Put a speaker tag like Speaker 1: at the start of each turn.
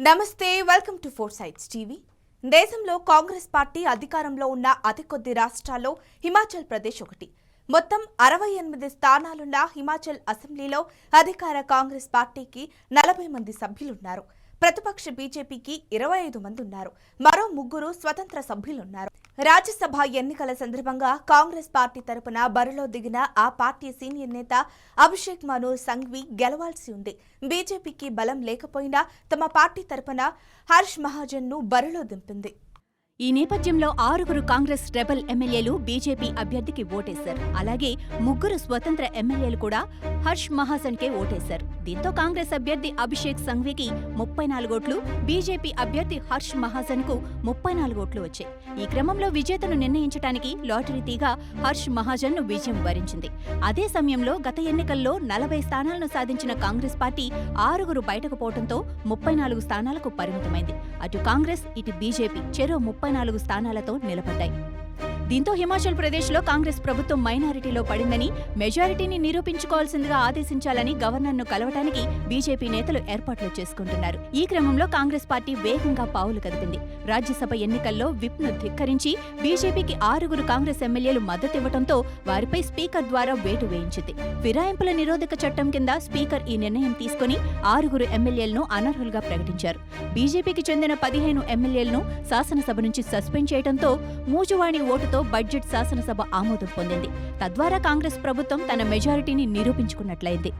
Speaker 1: నమస్తే, welcome to four sides TV. దేశంలో Congress party అధికారంలో ఉన్న అతి కొద్ది రాష్ట్రాల్లో హిమాచల్ ప్రదేశ్ ఒకటి. మొత్తం 68 స్థానాలున్న హిమాచల్ అసెంబ్లీలో అధికార కాంగ్రెస్ పార్టీకి 40 మంది సభ్యులున్నారు. ప్రతిపక్ష బీజేపీకి 25 మంది ఉన్నారు. మరో 3 స్వతంత్ర సభ్యులున్నారు. రాజ్యసభ ఎన్నికల సందర్భంగా కాంగ్రెస్ పార్టీ తరపున బరిలో దిగిన ఆ పార్టీ సీనియర్ నేత అభిషేక్ మను సంఘ్వి గెలవాల్సి ఉంది. బీజేపీకి బలం లేకపోయినా తమ పార్టీ తరపున హర్ష్ మహాజన్ ను బరిలో దింపింది.
Speaker 2: ఈ నేపథ్యంలో 6 కాంగ్రెస్ రెబల్ ఎమ్మెల్యేలు బీజేపీ అభ్యర్థికి ఓటేశారు. అలాగే 3 స్వతంత్ర ఎమ్మెల్యేలు కూడా హర్ష్ మహాజన్ కే ఓటేశారు. దీంతో కాంగ్రెస్ అభ్యర్థి అభిషేక్ సంఘ్వికి 34 ఓట్లు, బీజేపీ అభ్యర్థి హర్ష్ మహాజన్ కు 34 ఓట్లు వచ్చాయి. ఈ క్రమంలో విజేతను నిర్ణయించడానికి లాటరీ తీగ హర్ష్ మహాజన్ ను విజయం వరించింది. అదే సమయంలో గత ఎన్నికల్లో 40 స్థానాలను సాధించిన కాంగ్రెస్ పార్టీ 6 బయటకు పోవడంతో 34 స్థానాలకు పరిమితమైంది. అటు కాంగ్రెస్, ఇటు బీజేపీ చెరో 34 స్థానాలతో నిలబడ్డాయి. దీంతో హిమాచల్ ప్రదేశ్లో కాంగ్రెస్ ప్రభుత్వం మైనారిటీలో పడిందని, మెజారిటీని నిరూపించుకోవాల్సిందిగా ఆదేశించాలని గవర్నర్ను కలవటానికి బీజేపీ నేతలు ఏర్పాట్లు చేసుకుంటున్నారు. ఈ క్రమంలో కాంగ్రెస్ పార్టీ వేగంగా పావులు కదిపింది. రాజ్యసభ ఎన్నికల్లో విప్ను ధిక్కరించి బీజేపీకి 6 కాంగ్రెస్ ఎమ్మెల్యేలు మద్దతివ్వడంతో వారిపై స్పీకర్ ద్వారా వేటు వేయించింది. ఫిరాయింపుల నిరోధక చట్టం కింద స్పీకర్ ఈ నిర్ణయం తీసుకుని 6 ఎమ్మెల్యేలను అనర్హులుగా ప్రకటించారు. బీజేపీకి చెందిన 15 ఎమ్మెల్యేలను శాసనసభ నుంచి సస్పెండ్ చేయడంతో మూజువాణి ఓటుతో బడ్జెట్ శాసనసభ ఆమోదం పొందింది. తద్వారా కాంగ్రెస్ ప్రభుత్వం తన మెజారిటీని నిరూపించుకున్నట్లయింది.